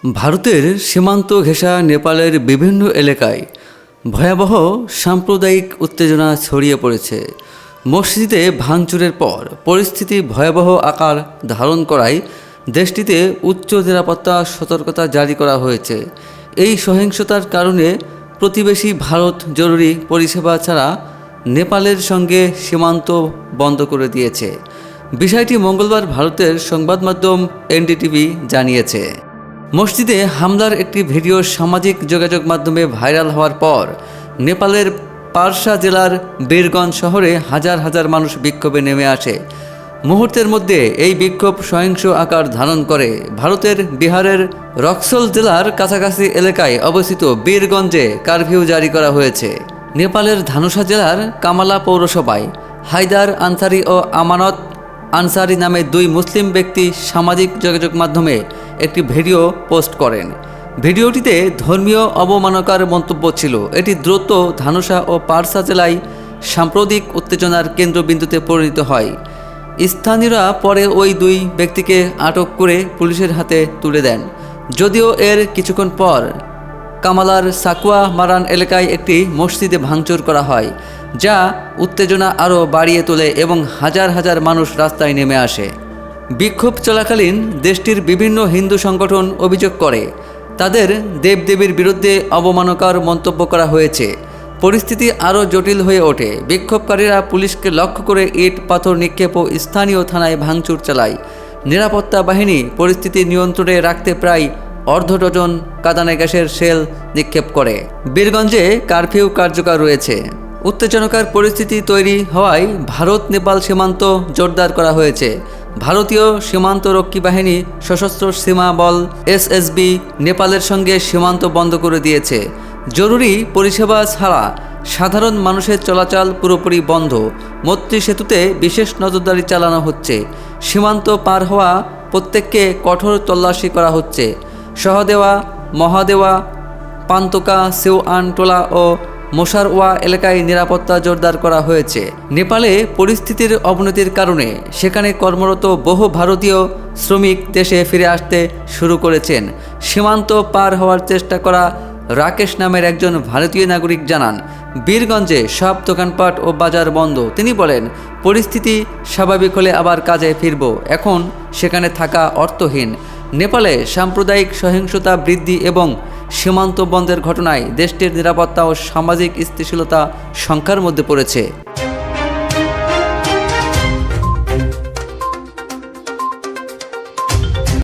ভারতের সীমান্ত ঘেঁষা নেপালের বিভিন্ন এলাকায় ভয়াবহ সাম্প্রদায়িক উত্তেজনা ছড়িয়ে পড়েছে। মসজিদে ভাঙচুরের পর পরিস্থিতি ভয়াবহ আকার ধারণ করায় দেশটিতে উচ্চ নিরাপত্তা সতর্কতা জারি করা হয়েছে। এই সহিংসতার কারণে প্রতিবেশী ভারত জরুরি পরিষেবা ছাড়া নেপালের সঙ্গে সীমান্ত বন্ধ করে দিয়েছে। বিষয়টি মঙ্গলবার ভারতের সংবাদ মাধ্যম এনডিটিভি জানিয়েছে। মসজিদে হামলার একটি ভিডিও সামাজিক যোগাযোগ মাধ্যমে ভাইরাল হওয়ার পর নেপালের পারসা জেলার বীরগঞ্জ শহরে হাজার হাজার মানুষ বিক্ষোভে নেমে আসে। মুহূর্তের মধ্যে এই বিক্ষোভ সহিংস আকার ধারণ করে। ভারতের বিহারের রক্সল জেলার কাছাকাছি এলাকায় অবস্থিত বীরগঞ্জে কারফিউ জারি করা হয়েছে। নেপালের ধানুষা জেলার কামালা পৌরসভায় হায়দার আনসারি ও আমানত আনসারি নামে দুই মুসলিম ব্যক্তি সামাজিক যোগাযোগ মাধ্যমে একটি ভিডিও পোস্ট করেন। ভিডিওটিতে ধর্মীয় অবমাননার মন্তব্য ছিল। এটি দ্রুত ধানুষা ও পারসা জেলায় সাম্প্রতিক উত্তেজনার কেন্দ্রবিন্দুতে পরিণত হয়। স্থানীয়রা পরে ওই দুই ব্যক্তিকে আটক করে পুলিশের হাতে তুলে দেন। যদিও এর কিছুক্ষণ পর কামালার সাকুয়া মারান এলাকায় একটি মসজিদে ভাঙচুর করা হয়, যা উত্তেজনা আরও বাড়িয়ে তোলে এবং হাজার হাজার মানুষ রাস্তায় নেমে আসে। বিক্ষোভ চলাকালীন দেশটির বিভিন্ন হিন্দু সংগঠন অভিযোগ করে তাদের দেবদেবীর বিরুদ্ধে অবমাননাকর মন্তব্য করা হয়েছে। পরিস্থিতি আরও জটিল হয়ে ওঠে। বিক্ষোভকারীরা পুলিশকে লক্ষ্য করে ইট পাথর নিক্ষেপ ও স্থানীয় থানায় ভাঙচুর চালায়। নিরাপত্তা বাহিনী পরিস্থিতি নিয়ন্ত্রণে রাখতে প্রায় অর্ধ ডজন কাঁদানে গ্যাসের শেল নিক্ষেপ করে। বীরগঞ্জে কারফিউ কার্যকর রয়েছে। উত্তেজনকার পরিস্থিতি তৈরি হওয়ায় ভারত নেপাল সীমান্ত জোরদার করা হয়েছে। ভারতীয় সীমান্তরক্ষী বাহিনী সশস্ত্র সীমা বল এসএসবি নেপালের সঙ্গে সীমান্ত বন্ধ করে দিয়েছে। জরুরি পরিষেবা ছাড়া সাধারণ মানুষের চলাচল পুরোপুরি বন্ধ। মৈত্রী সেতুতে বিশেষ নজরদারি চালানো হচ্ছে। সীমান্ত পার হওয়া প্রত্যেককে কঠোর তল্লাশি করা হচ্ছে। সহদেওয়া, মহাদেওয়া, পান্তকা, সেওয়ানটোলা ও মোশারওয়া এলাকায় নিরাপত্তা জোরদার করা হয়েছে। নেপালে পরিস্থিতির অবনতির কারণে সেখানে কর্মরত বহু ভারতীয় শ্রমিক দেশে ফিরে আসতে শুরু করেছেন। সীমান্ত পার হওয়ার চেষ্টা করা রাকেশ নামের একজন ভারতীয় নাগরিক জানান, বীরগঞ্জে সব দোকানপাট ও বাজার বন্ধ। তিনি বলেন, পরিস্থিতি স্বাভাবিক হলে আবার কাজে ফিরব। এখন সেখানে থাকা অর্থহীন। নেপালে সাম্প্রদায়িক সহিংসতা বৃদ্ধি এবং সীমান্ত বন্ধের ঘটনায় দেশটির নিরাপত্তা ও সামাজিক স্থিতিশীলতা শঙ্কার মধ্যে পড়েছে।